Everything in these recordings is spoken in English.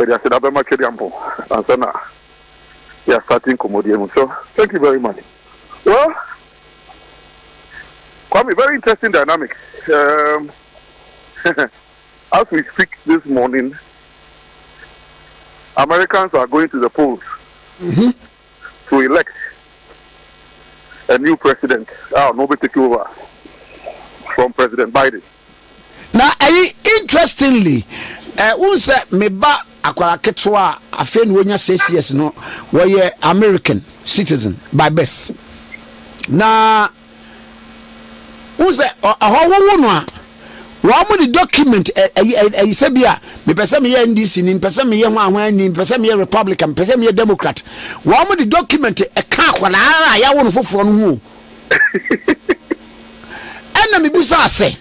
I said, Abema Kediampo. And so now, we are starting Komodium. So, thank you very much. Well, Kwame, very interesting dynamic. As we speak this morning, Americans are going to the polls to elect a new president. Nobody take over from President Biden. Now, interestingly, unse meba akwara ketwa afeni wonya 6 years no we American citizen by birth. Na unse ahowo no a wa mo the document say bia me pese me NDC ni pese me ho ahwan ni pese me Republican pese me Democrat wa mo the document ka akwara ara ya wo no foforo no hu enna me busa ase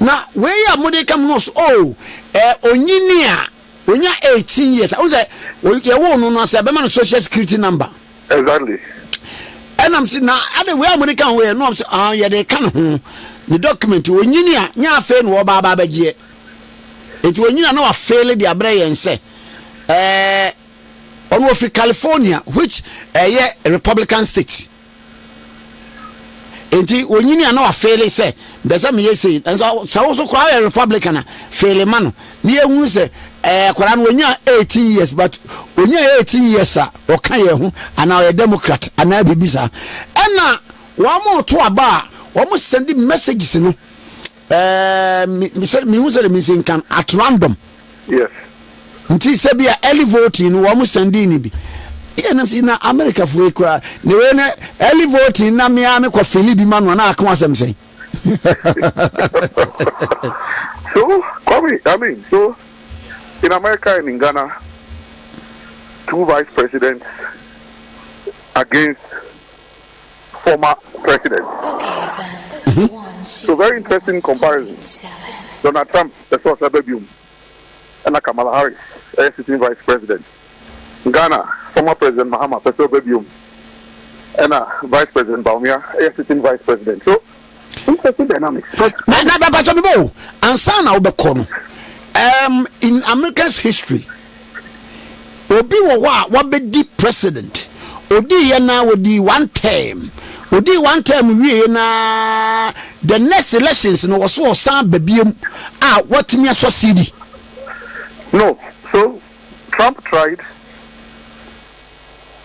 na we ya mode kam no onyini a onya 18 years o say ye wo no no say be man social security number exactly and I'm saying na ade we mode kam we no say ye dey kan ho the document onyini a nya afa no ba bagie eti onyini na wa fail the abre yen say ono of California which a Republican state enti onyini na wa fail say besa me yesi and so also kwa a Republican fail man na ehun say kwara no onya 18 years but onya 18 years a o kan ye ho ana a Democrat ana bibisa na wa mo to aba wa mo send messages no me use the missing can at random yes nti se bia early voting wa mo send ni bi na see na America for ekura ne we na early voting na me am kwa fili bi manu na aka wasem say so in America and in Ghana, 2 vice presidents against former presidents. So very interesting comparison. Donald Trump, the source of Babium, and Kamala Harris, sitting vice president. In Ghana, former President Mahama, the source of Babium, and Vice President Baumia, sitting vice president. So interesting dynamics. In America's history, obi wa be the president. Odi yana with the one term. Odi one term we na the next elections no was so san babium what me succeed. No, so Trump tried.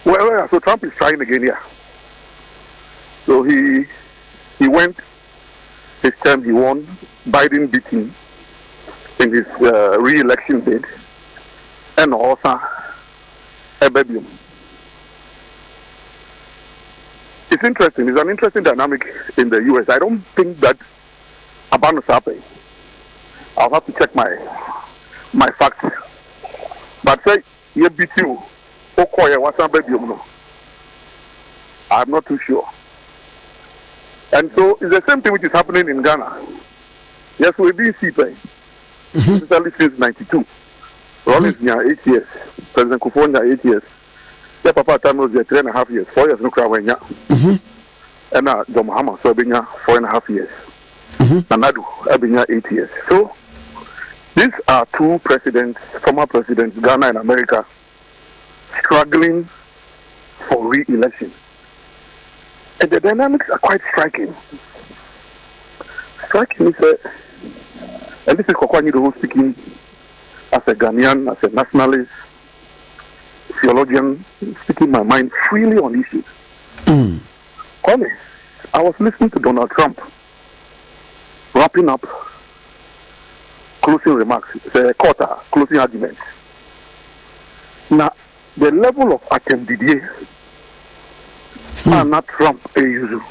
Well, so Trump is trying again here. So he went his term, he won. Biden beat him in his re-election bid, and also a baby. It's interesting. It's an interesting dynamic in the U.S. I don't think that Abano Sape. I'll have to check my facts. But say you beat you, Okoye what's a baby? No, I'm not too sure. And so it's the same thing which is happening in Ghana. Yes, we did see pay. Especially since 92. Rollins near 8 years. President Kufuor 8 years. Yeah, Papa Tam was there 3.5 years. 4 years no Krawenya. And John Mahama so been 4.5 years. Nanadu have been 8 years. So these are 2 presidents, former presidents, Ghana and America, struggling for re-election. And the dynamics are quite striking. Striking is and this is Kokwani who's speaking as a Ghanaian, as a nationalist, theologian, speaking my mind freely on issues. Kwame, I was listening to Donald Trump wrapping up closing remarks, closing arguments. Now, the level of attendee not Trump a usual.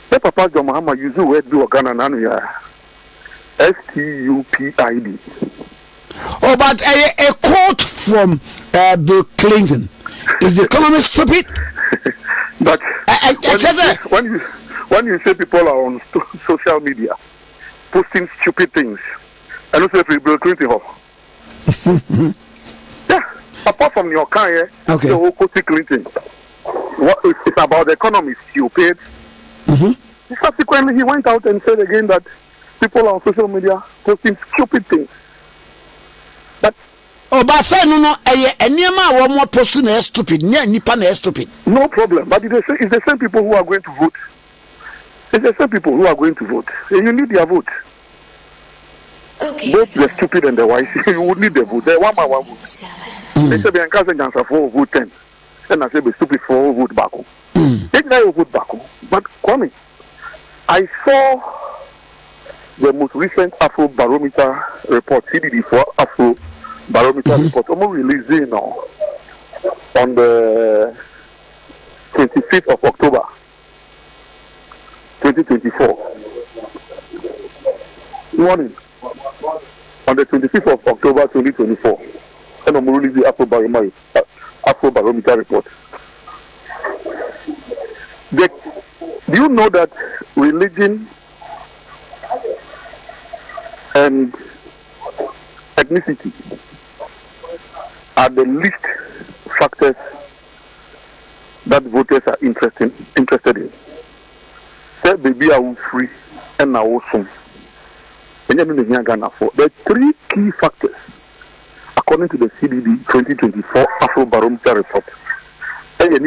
The Papa John Mahama usual word do Ghana Nanu STUPID. Oh, but a quote from Bill Clinton. Is the economy stupid? But when you say people are on social media posting stupid things, and also Bill Clinton, yeah, apart from your car, okay, the whole Clinton. What it's about the economy stupid. Subsequently, he went out and said again that people on social media posting stupid things. But Oh, but say no, anyama one more person is stupid. Nipan is stupid. No problem. But it's the same people who are going to vote. It's the same people who are going to vote. And you need their vote. Okay. Both the stupid and the wise, you would need the vote. They one by one vote. They say, "Be encouraging answer for vote 10." And I say, "Be stupid for vote back." They guy vote back. But Kwame, I saw the most recent Afro Barometer report, CDD for Afro Barometer report, almost releasing now on the 25th of October, 2024. Morning. On the 25th of October 2024, and I'm releasing the Afro Barometer report. Do you know that religion and ethnicity are the least factors that voters are interested in? Say baby are free and now also. There are three key factors according to the CDD 2024 Afro Barometer report. And then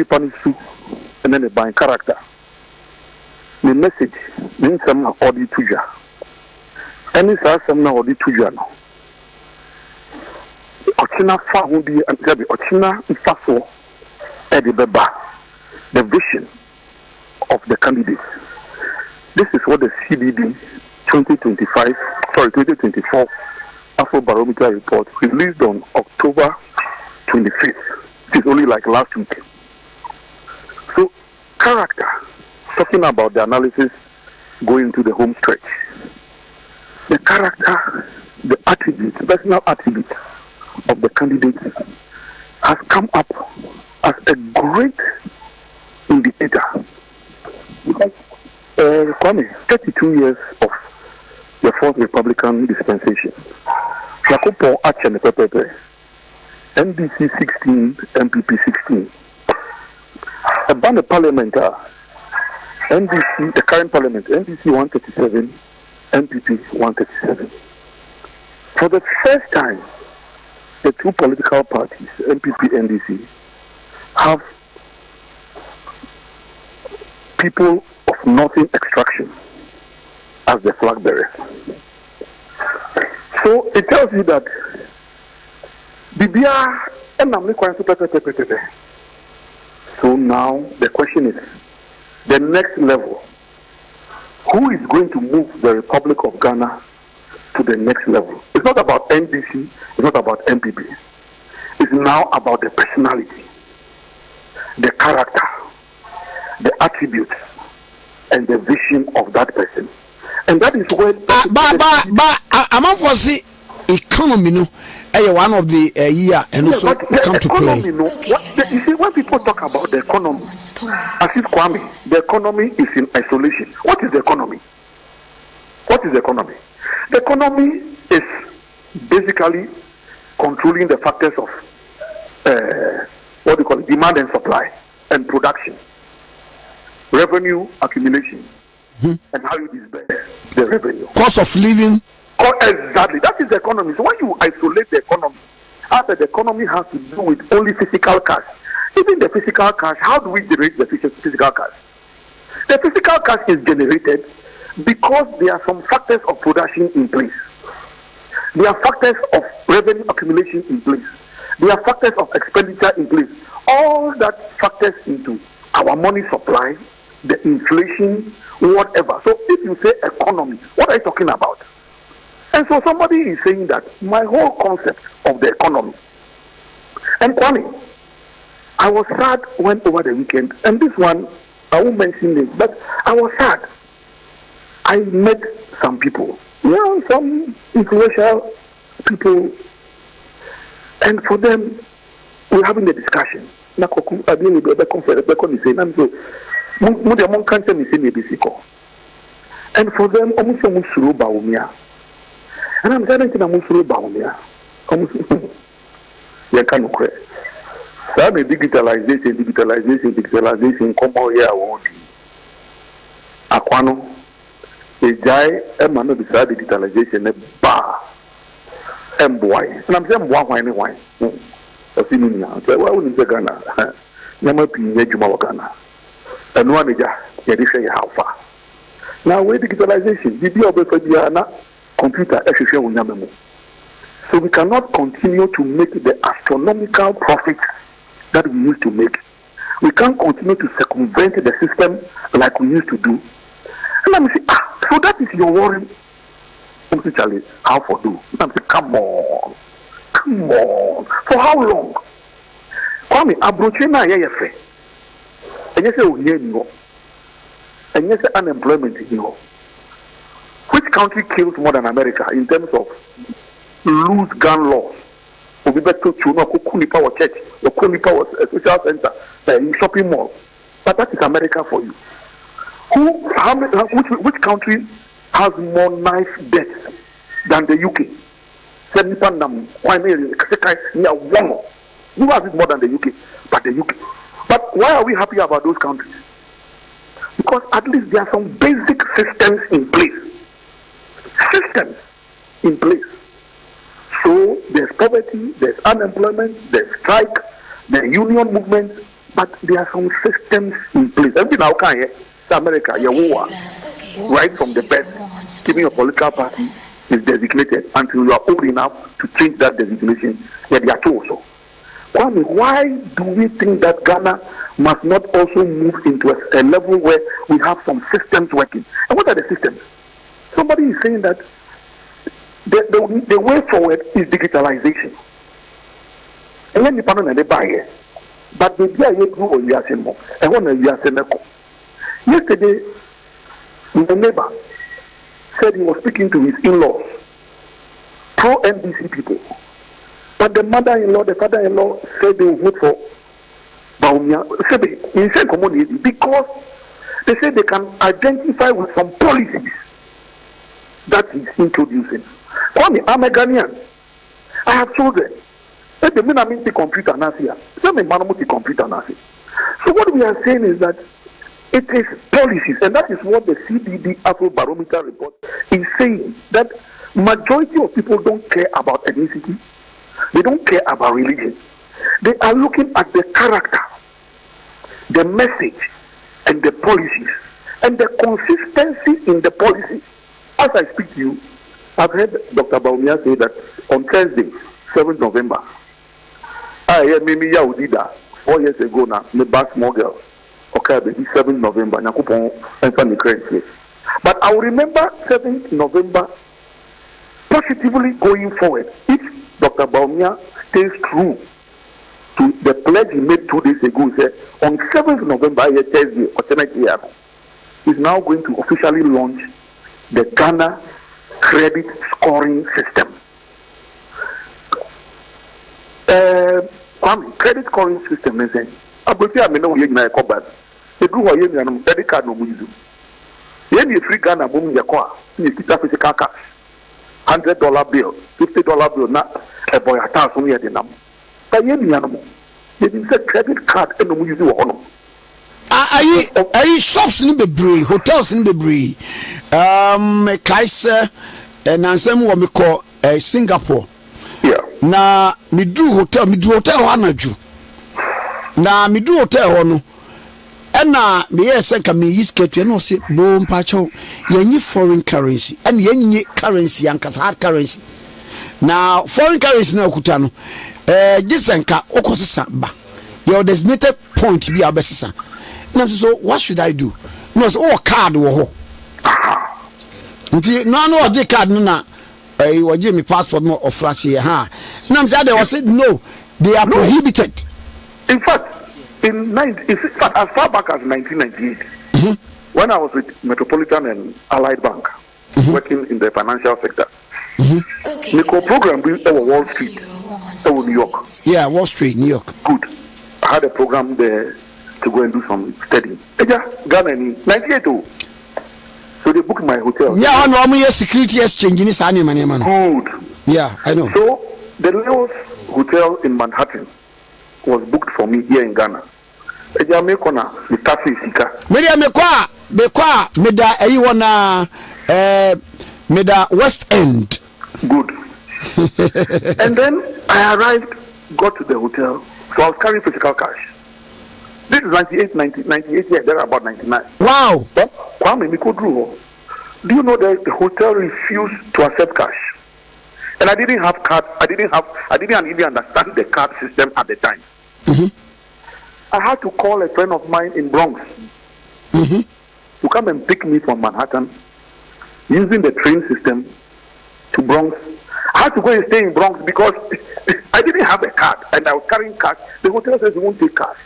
the buying character. The message means some audit to you. And it's some audit to you now. Ochina Fahundi and Gabi Ochina Ifafo Edibeba, the vision of the candidates. This is what the CDD 2024 Afro Barometer report released on October 25th. It is only like last week. So, character, talking about the analysis going to the home stretch. The character, the attributes, personal attributes of the candidates has come up as a great indicator. Because, Kwame, 32 years of the fourth Republican dispensation. Jacopo Achene Pepepe, NDC 16, MPP 16. About the parliament, NDC, the current parliament, NDC 137, MPP 137. For the first time, the two political parties, MPP and NDC, have people of northern extraction as the flag bearers. So it tells you that Bibia and Namli. So now the question is the next level. Who is going to move the Republic of Ghana to the next level? It's not about NDC, it's not about MPP. It's now about the personality, the character, the attributes, and the vision of that person. And that is where I'm for see economy no one of the year and also come to play. You see, when people talk about the economy, as if Kwame, the economy is in isolation. What is the economy? What is the economy? The economy is basically controlling the factors of what do you call it, demand and supply and production, revenue accumulation, and how you disburse the revenue. Cost of living. Exactly. That is the economy. So when you isolate the economy, after the economy has to do with only physical cash. Even the physical cash, how do we generate the physical cash? The physical cash is generated because there are some factors of production in place. There are factors of revenue accumulation in place. There are factors of expenditure in place. All that factors into our money supply, the inflation, whatever. So if you say economy, what are you talking about? And so somebody is saying that my whole concept of the economy. And Kwame, I was sad when over the weekend, and this one, I won't mention it, but I was sad. I met some people, some influential people, and for them, we're having a discussion. And for them, and I'm telling you, I'm through Baumia. You can't cry. So digitalization, come out here. Aquano, a guy, a man of the digitalization, a bar. boy. And I'm saying, why, why? I see me now. Why wouldn't you Ghana? Yama P. Yajuma Ghana. And one is ya say how far. Now, with digitalization, the deal of the computer, so we cannot continue to make the astronomical profits that we used to make. We can't continue to circumvent the system like we used to do. And let me say, so that is your worry. I'm saying, Charlie, how for do? I'm saying, come on. For how long? Kwame, abroche na ye fe. And you say, oh, yeah, no. And you say, unemployment is no. Which country kills more than America in terms of loose gun laws? We better to know Kuni Power Church, or Kuni Power Social Center, in shopping mall. But that is America for you. Which country has more knife deaths than the UK? Who has it more than the UK? But the UK. But why are we happy about those countries? Because at least there are some basic systems in place. Systems in place. So there's poverty, there's unemployment, there's strike, there's union movement, but there are some systems in place. Every now can America, right from the best, giving a political party is designated until you are old enough to change that designation. Yeah, they are too also. Why do we think that Ghana must not also move into a level where we have some systems working? And what are the systems? Somebody is saying that the way forward is digitalization. And then you pardon and buy it. But the idea you do on Yasimo, and one of Yaseneko. Yesterday, the neighbor said he was speaking to his in-laws, pro-NDC people. But the mother-in-law, the father-in-law said they will vote for Baumia. Because they say they can identify with some policies that he's introducing. I'm a Ghanaian. I have children. The men are the computer nasia. So what we are saying is that it is policies, and that is what the CDD Afro Barometer report is saying, that majority of people don't care about ethnicity. They don't care about religion. They are looking at the character, the message, and the policies, and the consistency in the policies. As I speak to you, I've heard Dr. Baumia say that on Thursday, 7th November, I heard Mimi Yaudida 4 years ago now, my bad small girl. Okay, baby, 7th November, but I will remember 7th November positively going forward. If Dr. Baumia stays true to the pledge he made 2 days ago, he said on 7th November, Thursday, alternate year, he's now going to officially launch the Ghana credit scoring system. Credit scoring system is saying, I know you're not a the group of you credit card no muzu. You free Ghana boom your car, you keep a physical cash, $100 bill, $50 bill, not a boy at us only at the number. But you know, you didn't say credit card and no muzu or no. Are shops in the Bree, hotels in the Bree, Kaiser, and Ansem what we call Singapore. Yeah. Na me do hotel wanaju. Na me do hotel ono. Ena me yesa ka me yisketwe no se bo mpacho yenyi foreign currency and yenyi currency yankasa hard currency. Na foreign currency na okuta no gisenka okosesa ba. Your designated point be abesesa. Na so what should I do? No so card wo ho. Nti no oje card no na waje me passport no of flash here ha. Na say they was said no, they are prohibited. In fact, as far back as 1998, when I was with Metropolitan and Allied Bank, working in the financial sector, the program built over Wall Street, over New York. Yeah, Wall Street, New York. Good. I had a program there to go and do some studying. Ghana in 98. So they booked my hotel. Yeah, I know. I'm here security exchange in this animal. Good. Yeah, I know. So the Leos Hotel in Manhattan was booked for me here in Ghana. Media meda West End. Good. And then I arrived, got to the hotel, so I was carrying physical cash. This is 98 years, there about 99. Wow. But Kwame Mikodru, do you know that the hotel refused to accept cash? And I didn't have card. I didn't even understand the card system at the time. I had to call a friend of mine in Bronx to come and pick me from Manhattan using the train system to Bronx. I had to go and stay in Bronx because I didn't have a card and I was carrying cash. The hotel says they won't take cash.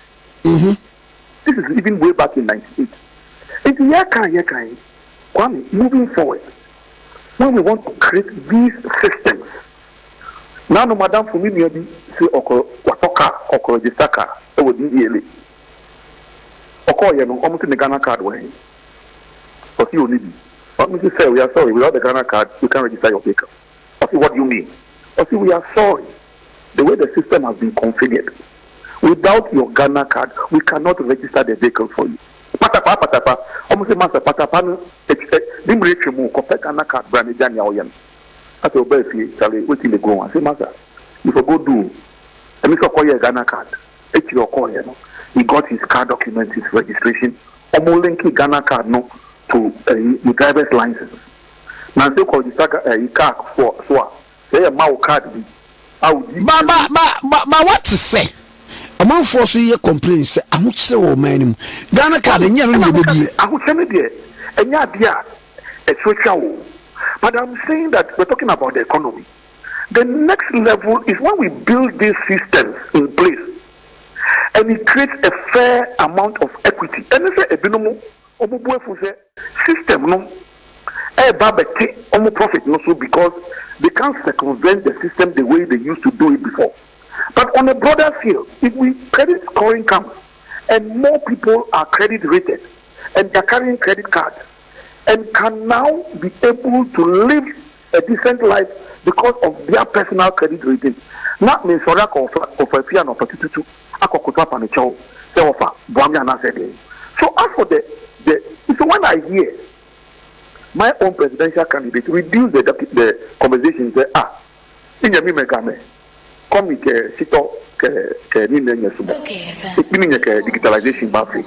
This is even way back in 98. It's Yakai. Kwame, moving forward, when we want to create these systems, now no madam for me maybe say watoka or register car, it would be daily. Almost in the Ghana card way. But you need. What me say, we are sorry, without the Ghana card, you can't register your vehicle. I see what you mean. I see we are sorry. The way the system has been configured. Without your Ghana card, we cannot register the vehicle for you. Patapa. Almost a master patapa. Dim reach mu confect Ghana card brand Jania Oyen. I say obey Charlie, waiting the go. I say master, you for go do. And Mr. Call your Ghana card. It's your call, you know. He got his car documents, his registration. Almost linking Ghana card no to the driver's license. Now say call the car for so. Say a mau card. But what to say? A man force you complaints. I'm not sure, man. Ghana card and young lady. I would send it there. And yeah, it's social. But I'm saying that we're talking about the economy. The next level is when we build these systems in place and it creates a fair amount of equity. And it's a binomo system, no? A profit, no, so because they can't circumvent the system the way they used to do it before. But on a broader field, if we credit scoring comes and more people are credit rated and they're carrying credit cards and can now be able to live a decent life because of their personal credit rating. Not me sorry of a fear of a tutu, akokotwa panicho, say offer, Bwamia said. So as for so when I hear my own presidential candidate reduce the conversation, say in your megame. Come digitalization battery.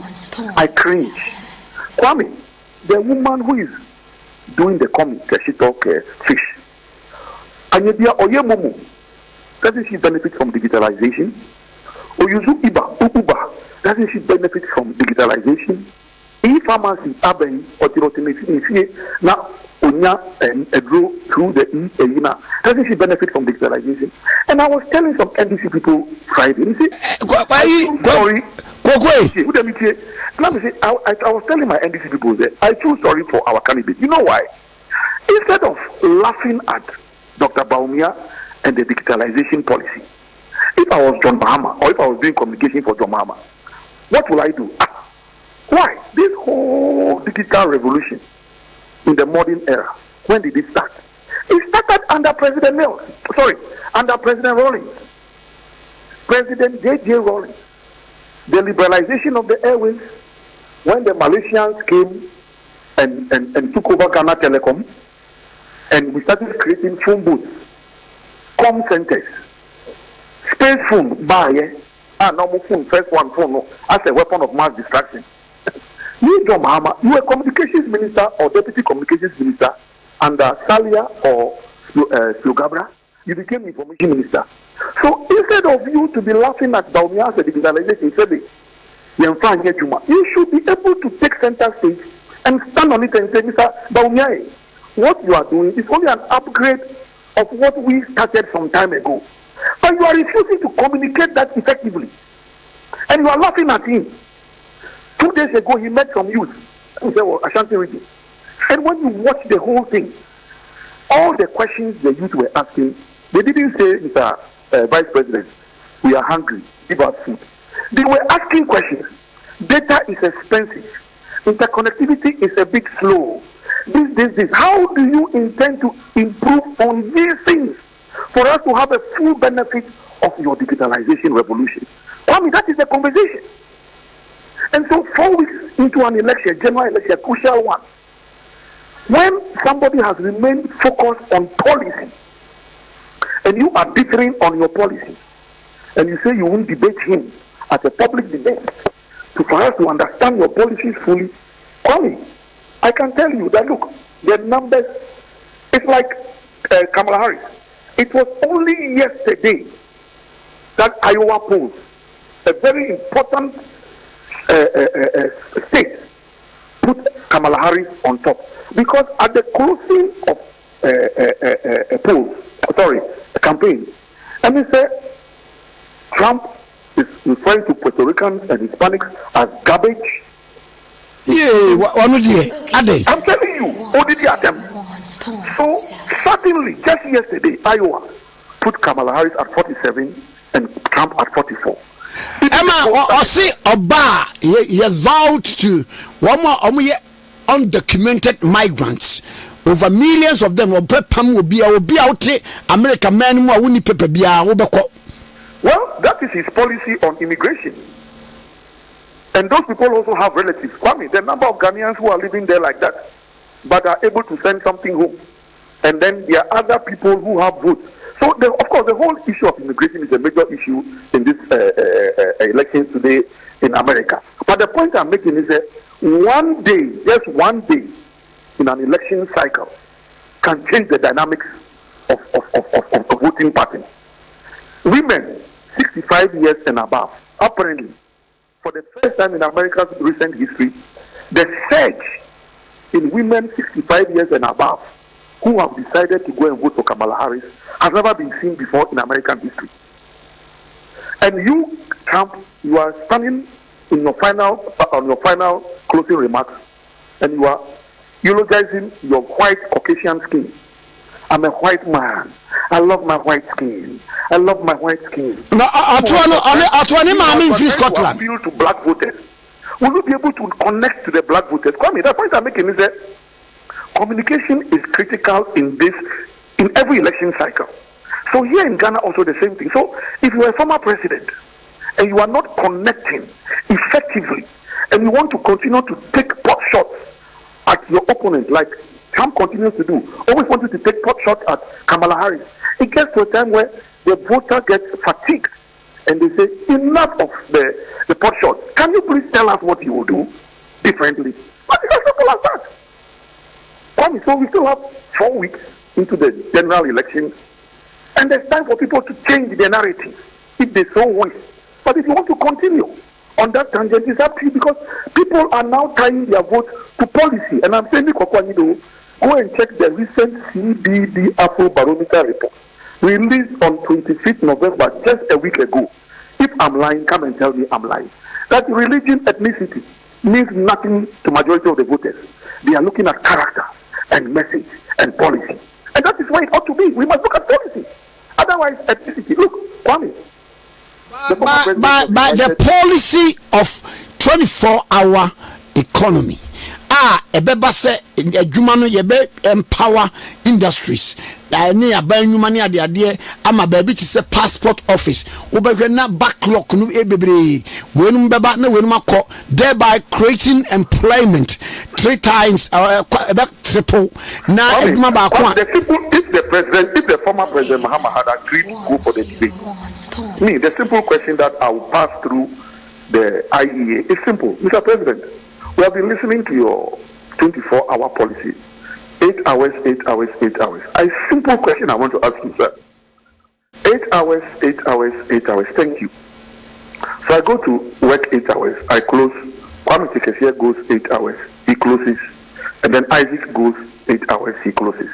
I cringe. Kwame, the woman who is doing the comic, she talk fish. And yet, doesn't she benefit from digitalization? Or use Uber, doesn't she benefit from digitalization? E-pharmacy, Aben, or now. Grow through the doesn't she benefit from digitalization? And I was telling some NDC people Friday, you see, sorry. Let me say, I was telling my NDC people that I feel sorry for our candidate. You know why? Instead of laughing at Dr. Baumia and the digitalization policy, if I was John Mahama or if I was doing communication for John Mahama, what will I do? Why? This whole digital revolution in the modern era, when did it start? It started under President under President Rawlings, President J.J. Rawlings. The liberalization of the airways, when the Malaysians came and took over Ghana Telecom, and we started creating phone booths, comm centers, space phone, normal phone, first one phone, as a weapon of mass distraction. You, John Mahama, you were communications minister or deputy communications minister under Salia or Slugabra. You became information minister. So instead of you to be laughing at Baumia's digitalization, you should be able to take center stage and stand on it and say, Mr. Baumia, what you are doing is only an upgrade of what we started some time ago. But you are refusing to communicate that effectively. And you are laughing at him. 2 days ago, he met some youth who said, well, Ashanti region. And when you watch the whole thing, all the questions the youth were asking, they didn't say, Mr. Vice President, we are hungry, give us food. They were asking questions. Data is expensive. Interconnectivity is a bit slow. This. How do you intend to improve on these things for us to have a full benefit of your digitalization revolution? I mean, that is the conversation. And so 4 weeks into an election, general election, a crucial one, when somebody has remained focused on policy and you are differing on your policy, and you say you won't debate him at a public debate, for us to understand your policies fully, Kwame, I can tell you that, look, the numbers, it's like Kamala Harris. It was only yesterday that Iowa polls, a very important state, put Kamala Harris on top. Because at the closing of campaign, and he said Trump is referring to Puerto Ricans and Hispanics as garbage. Yeah, I'm telling you, who did he attempt? So certainly, just yesterday, Iowa put Kamala Harris at 47 and Trump at 44. Emma, I see Oba, he has vowed to one more undocumented migrants. Over millions of them will be out American men who are winning paper. Well, that is his policy on immigration. And those people also have relatives. Kwame, the number of Ghanaians who are living there like that, but are able to send something home. And then there are other people who have votes. So, of course, the whole issue of immigration is a major issue in this election today in America. But the point I'm making is that one day, just one day in an election cycle can change the dynamics of the voting pattern. Women 65 years and above, apparently, for the first time in America's recent history, the surge in women 65 years and above who have decided to go and vote for Kamala Harris has never been seen before in American history. And you, Trump, you are standing in your final closing remarks, and you are eulogizing your white Caucasian skin. I'm a white man. I love my white skin. I love my white skin. No, Scotland. Appeal to black voters. Will you be able to connect to the black voters? Kwame, the point I'm making is that communication is critical in every election cycle. So here in Ghana also the same thing. So if you are a former president and you are not connecting effectively and you want to continue to take pot shots at your opponent like Trump continues to do, always wanted to take pot shots at Kamala Harris, it gets to a time where the voter gets fatigued and they say, enough of the pot shots. Can you please tell us what you will do differently? But it's as simple as that. So we still have 4 weeks into the general election, and there's time for people to change their narrative if they so wish. But if you want to continue on that tangent, it's up to you, because people are now tying their vote to policy. And I'm saying, go and check the recent CBD Afro Barometer report released on 25th November, just a week ago. If I'm lying, come and tell me I'm lying. That religion, ethnicity means nothing to majority of the voters. They are looking at character and message and policy. And that is why it ought to be. We must look at policy. Otherwise, ethnicity. Look, Kwame. But the policy of 24-hour economy. Ebeba se adwuma no yebe empower industries. Ni abanyuma ni ade ama baby to say passport office. Wobehwe na backlog no ebebre. Wenum beba na wenum akọ, thereby creating employment 3 times triple. Na adwuma ba akọ. If the former president Muhammad had agreed to go for the debate, the simple question that I will pass through the IEA is simple. Mr. President, we have been listening to your 24-hour policy. 8 hours, 8 hours, 8 hours. A simple question I want to ask you, sir. 8 hours, 8 hours, 8 hours. Thank you. So I go to work 8 hours. I close. Kwame Tekesia goes 8 hours. He closes. And then Isaac goes 8 hours. He closes.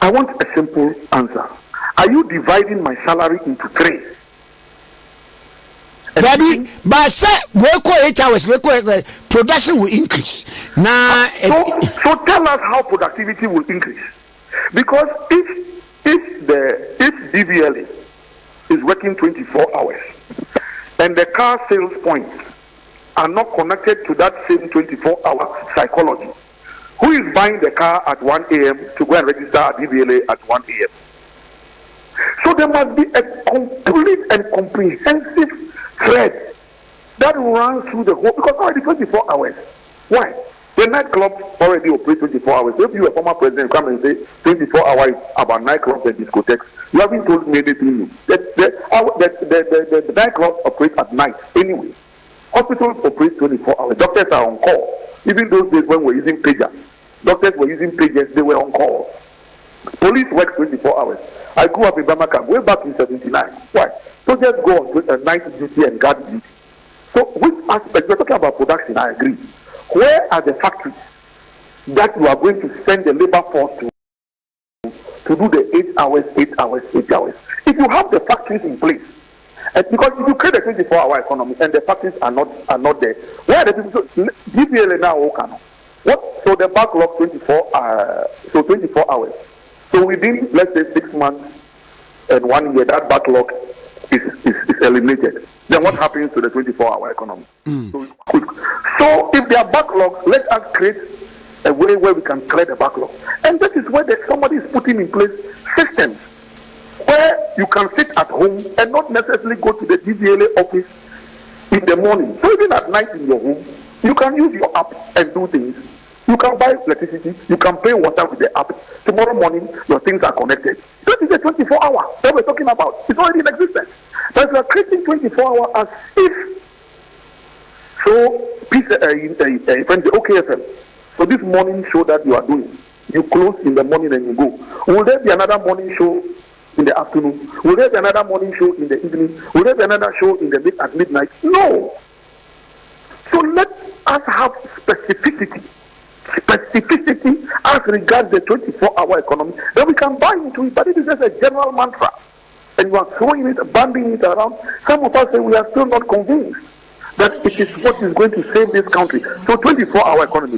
I want a simple answer. Are you dividing my salary into 3? Daddy, but say we go 8 hours, production will increase. Now, so tell us how productivity will increase. Because if DVLA is working 24 hours and the car sales points are not connected to that same 24-hour psychology, who is buying the car at 1 a.m. to go and register at DVLA at 1 a.m.? So there must be a complete and comprehensive thread that runs through the whole, because already 24 hours. Why? The The nightclubs already operate 24 hours. So if you, a former president, come and say 24 hours about nightclubs and discotheques, you haven't told me anything new. The nightclubs operate at night anyway. Hospitals operate 24 hours. Doctors are on call. Even those days when we're using pagers, doctors were using pagers, they were on call. Police work 24 hours. I grew up in Bamaka way back in 79. Why? So just go on a night duty and guard duty. So which aspect, we're talking about production, I agree. Where are the factories that you are going to send the labor force to do the 8 hours? If you have the factories in place, because if you create a 24-hour economy and the factories are not there, where are the people? So GPL now, what? So the backlog 24 hours. So within, let's say, 6 months and 1 year, that backlog is eliminated. Then what happens to the 24-hour economy? So if there are backlogs, let us create a way where we can clear the backlog. And that is where somebody is putting in place systems where you can sit at home and not necessarily go to the DVLA office in the morning. So even at night in your home, you can use your app and do things. You can buy electricity, you can pay water with the app. Tomorrow morning, your things are connected. That is a 24-hour that we're talking about. It's already in existence. But we are creating 24-hour as if. So, OKFM. So this morning show that you are doing, you close in the morning and you go. Will there be another morning show in the afternoon? Will there be another morning show in the evening? Will there be another show at midnight? No. So let us have specificity as regards the 24-hour economy, then we can buy into it. But it is just a general mantra, and you are throwing it, banding it around. Some of us say we are still not convinced that it is what is going to save this country. So 24-hour economy,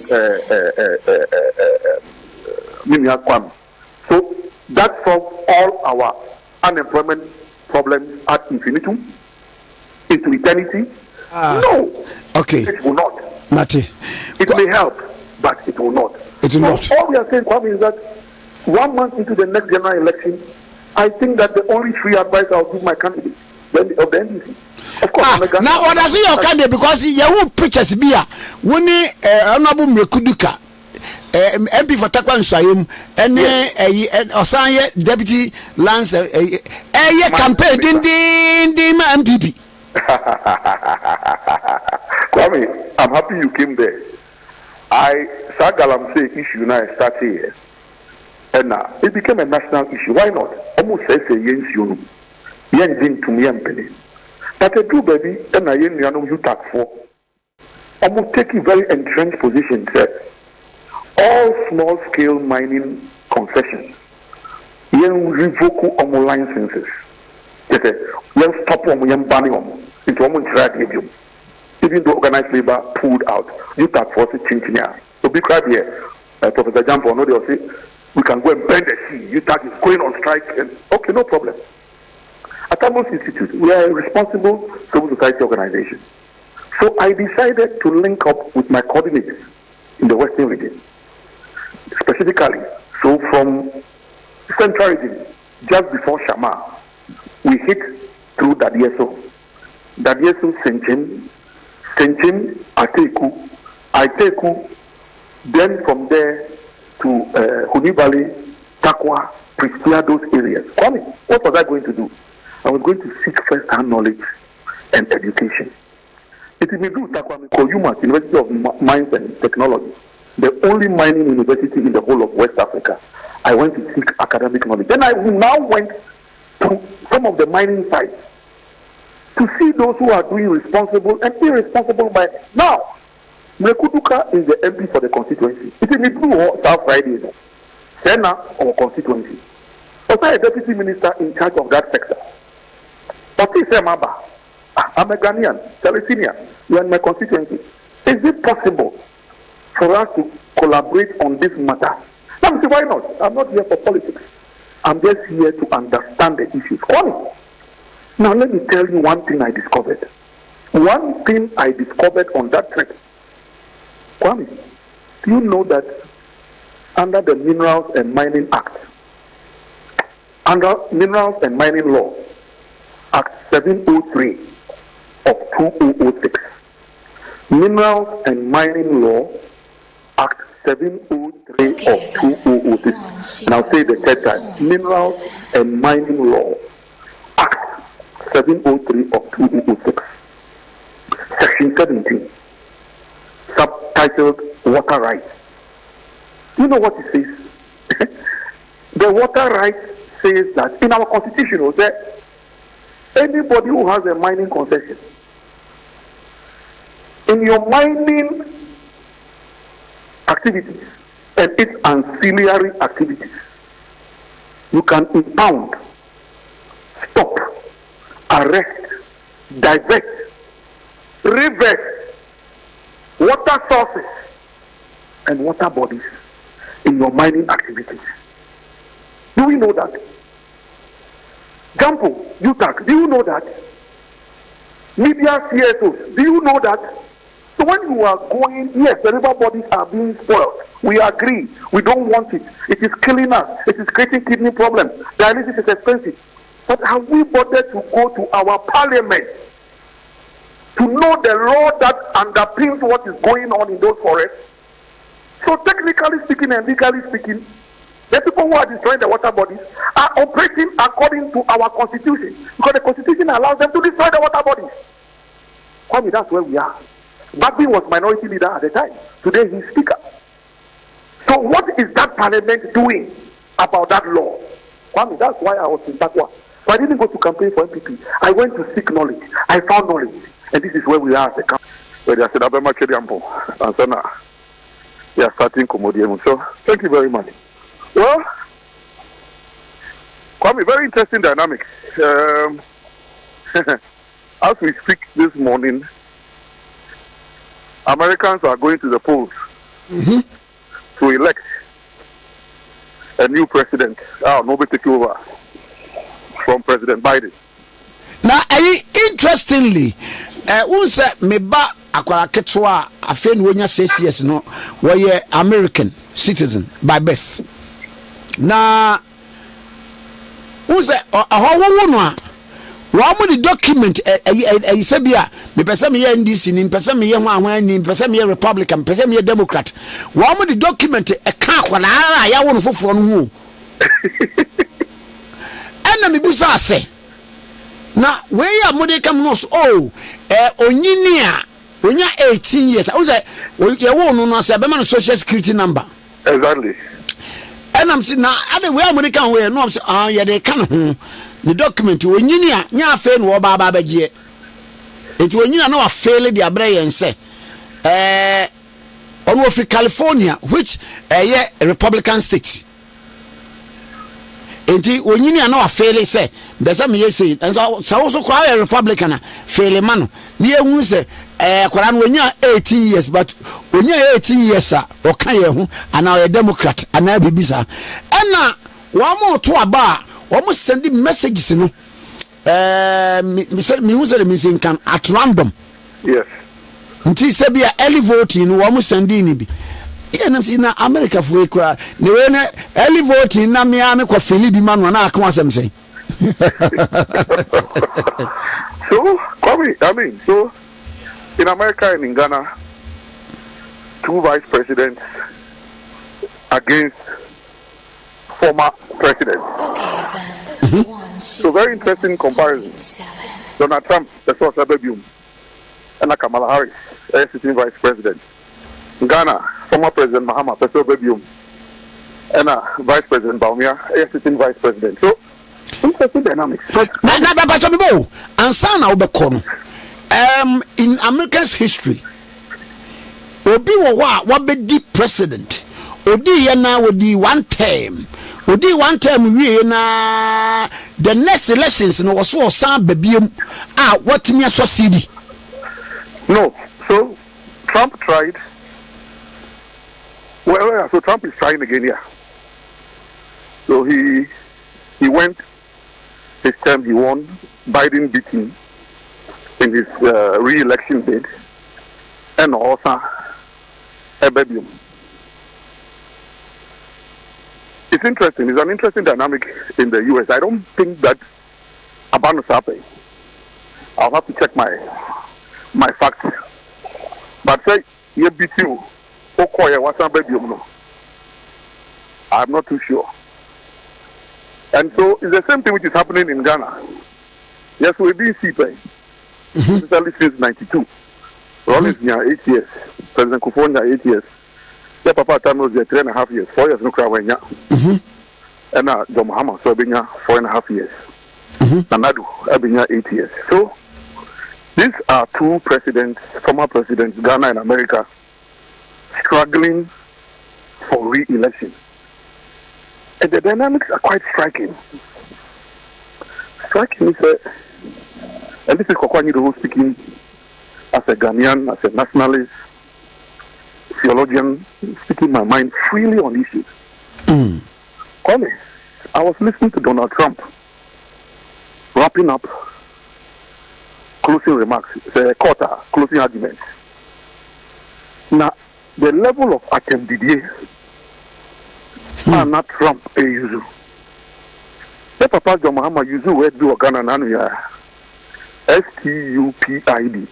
so that solves all our unemployment problems ad infinitum, into eternity. No. Okay. It will not. Mate. It may help, but it will not. It will not. All we are saying, Kwame, is that 1 month into the next general election, I think that the only free advice I'll give my candidate of the NDC. Of course, now what I see your candidate, because you will pictures be when honorable Mrekuduka MP for Takwa Nsayum and Osanye deputy Lance campaign din MPP. Kwame, I'm happy you came there. I Sagalam say issue now start here. And now it became a national issue. Why not? Almost say yes, you yen to me and but a true baby, and I you tax for. Almost taking very entrenched position said all small scale mining concessions. Yen revoke all licenses. Yen stop yen banning them into almost trade. Even though organized labor pulled out, you tax force chinchinia. So be crab here, Professor Jampo, no, they'll say we can go and bend the sea. You tax is going on strike, and okay, no problem. At Amos Institute, we are a responsible civil society organization. So I decided to link up with my coordinates in the Western region, specifically. So from Central region, just before Shama, we hit through Dadieso, Senchen, Ateku, then from there to Huni Valley, Takwa, Pristia, those areas. Kwame, what was I going to do? I was going to seek first-hand knowledge and education. It is Midu Takwame Koyuma, University of Mines and Technology, the only mining university in the whole of West Africa. I went to seek academic knowledge. Then I now went to some of the mining sites to see those who are doing responsible and irresponsible by now. Mrekuduka is the MP for the constituency. It is Midu South Friday, Sena or constituency. Also a deputy minister in charge of that sector. But he said, I'm a Ghanaian, Palestinian, you are in my constituency. Is it possible for us to collaborate on this matter? Let me say, why not? I'm not here for politics. I'm just here to understand the issues. Now let me tell you one thing I discovered. One thing I discovered on that trip. Kwame, do you know that under the Minerals and Mining Act, under Minerals and Mining Law, Act 703 of 2006, Minerals and Mining Law Act 703 of 2006. And I'll say the third time. Minerals and Mining Law. Act 703 of 2006. Section 17. Subtitled Water Rights. You know what it says? The water rights says that in our constitution, that anybody who has a mining concession, in your mining activities and its ancillary activities, you can impound, stop, arrest, divert, reverse water sources and water bodies in your mining activities. Do we know that? Jampo, UTAC, do you know that? Media CSOs, do you know that? So when you are going, yes, the river bodies are being spoiled. We agree. We don't want it. It is killing us. It is creating kidney problems. Dialysis is expensive. But have we bothered to go to our parliament to know the law that underpins what is going on in those forests? So technically speaking and legally speaking, the people who are destroying the water bodies are operating according to our constitution, because the constitution allows them to destroy the water bodies. Kwame, that's where we are. Bagby was minority leader at the time. Today he's speaker. So what is that parliament doing about that law? Kwame, that's why I was in Takwa. So I didn't go to campaign for MPP. I went to seek knowledge. I found knowledge. And this is where we are at the camp. Where they said, Abema Kediampo. And so now, they are starting Komodium. So thank you very much. Well, Kwame, very interesting dynamic. As we speak this morning, Americans are going to the polls to elect a new president. Nobody take over from President Biden. Now, interestingly, unse meba akwara ketwa afen wonya 6 years no we American citizen by birth. Na unse ahowo no a wa the document say bia me pese me NDC ni pese me ye hwan ni pese me Republican pese me Democrat wa the document ka akwara ara ya wo no foforo no hu ena me busa ase na we ya mode kam no so onyini a onya 18 years o say ye wo no say be man social security number exactly. And I'm saying now ade we amode kan we no say ye de kan ho the document onyini a nya afa no ba ba bagie enti onyini na wa fail the abre yen say ono fi California which a Republican state enti onyini na wa fail say besa me say and so also kwa a Republican a fail man na ehun say kwara no onya 18 years but onya 18 years a o kan ye ho ana a Democrat ana bibisa ena wa mo to aba o send messages no me hu say me sin kan at random. Yes. Nti se bia early voting no mo send ni bi na see na America for kura ne we na early voting na me kwa Philip Manu na aka wasem say. So so in America and in Ghana, 2 vice presidents against former presidents. So very interesting comparison. Donald Trump, the source of Babium, and Kamala Harris, sitting vice president. In Ghana, former President Mahama, the source of Babium, and Vice President Baumia, sitting vice president. So interesting dynamics. In America's history, obi wa be the president. Odi yana odi one term. Odi one term we na the next elections no was so san babiem what me succeed. No, so Trump tried. Well, so Trump is trying again here. So he went his term, he won. Biden beat him in his re-election bid, and also a baby. It's interesting. It's an interesting dynamic in the U.S. I don't think that about to happen. I'll have to check my facts. But say you beat you Okoye Wasan Baby. I'm not too sure. And so it's the same thing which is happening in Ghana. Yes, we've been CPA, especially since 92. Rollins near 8 years. President Kufuor 8 years. Yeah, Papa Tam was there 3.5 years. 4 years no Krawenya. And John Mahama so been 4.5 years. Nanadu been 8 years. So these are two presidents, former presidents, Ghana and America, struggling for re-election. And the dynamics are quite striking. Striking is and this is Kokwani who speaking as a Ghanaian, as a nationalist, theologian, speaking my mind freely on issues. Kwame, I was listening to Donald Trump wrapping up closing remarks, quarter closing arguments. Now, the level of attempted are not Trump a usual. The Papa John Mahama usual word do Ghana Nanuya STUPID.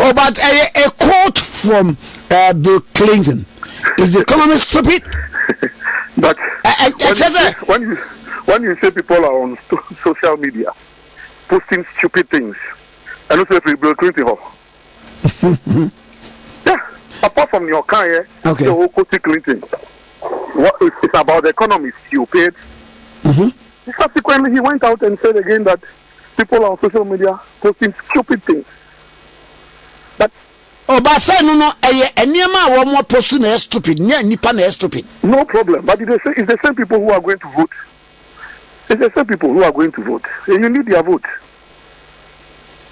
Oh, but a quote from Bill Clinton. Is the economy stupid? But when you say people are on social media posting stupid things, and also if Bill Clinton, yeah, apart from your car, okay, the whole Clinton, what it's about the economy stupid. Subsequently, he went out and said again that people on social media posting stupid things. But but say no, anyama one more posting is stupid. Nipa na stupid. No problem. But it's the same people who are going to vote. It's the same people who are going to vote. And you need their vote.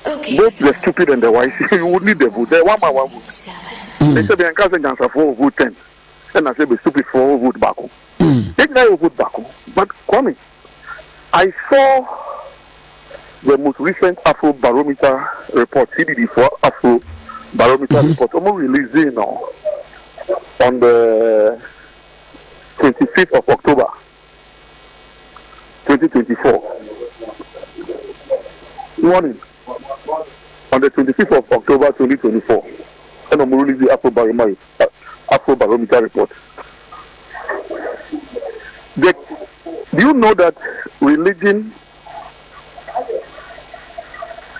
Okay. Both the stupid and the wise, you would need the vote. They one by one vote. They say the encouraging answer for vote 10. And I say the stupid for vote back. They guy will vote back. But Kwame, I saw the most recent Afro Barometer report, CDD for Afro Barometer report, almost releasing now on the 25th of October, 2024. Morning. On the 25th of October, 2024. And I'm releasing the Afro Barometer report. Do you know that religion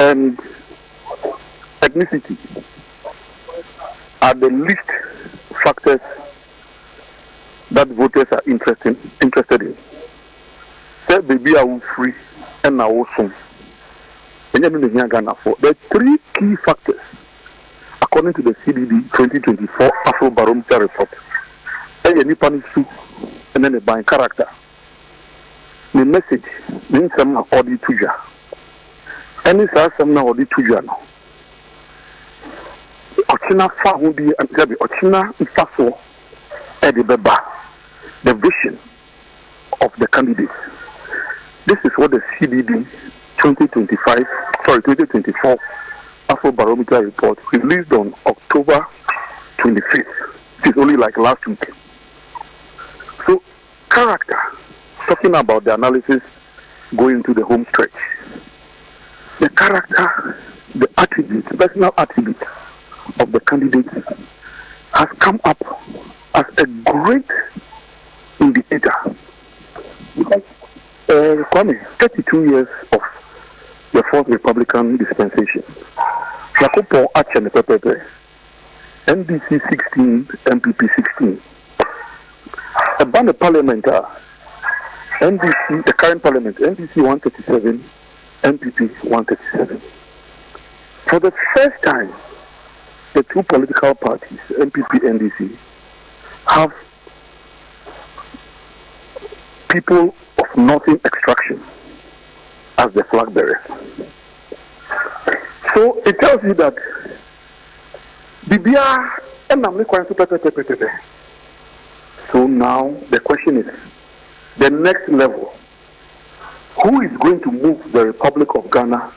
and ethnicity are the least factors that voters are interested in? Say baby are free and now also. The three key factors, according to the CDD 2024 Afro Barometer report, and then the buying character, the message means some audi tuja. Any some now audi tuja now. Ochina fa hudi and gabi ochina ifaso edibeba. The vision of the candidates. This is what the CDD 2024 Afro Barometer report released on October 25th. It's only like last week. So, character, talking about the analysis going to the home stretch. The character, the attributes, personal attributes of the candidates has come up as a great indicator. Because, Kwame, 32 years of the fourth Republican dispensation. Jacopo Achen Pepepe, NDC 16, MPP 16. About the parliament, NDC, the current parliament, NDC 137, MPP 137. For the first time, the two political parties, MPP and NDC, have people of northern extraction as the flag bearers. So it tells you that Bibia and so now the question is the next level. Who is going to move the Republic of Ghana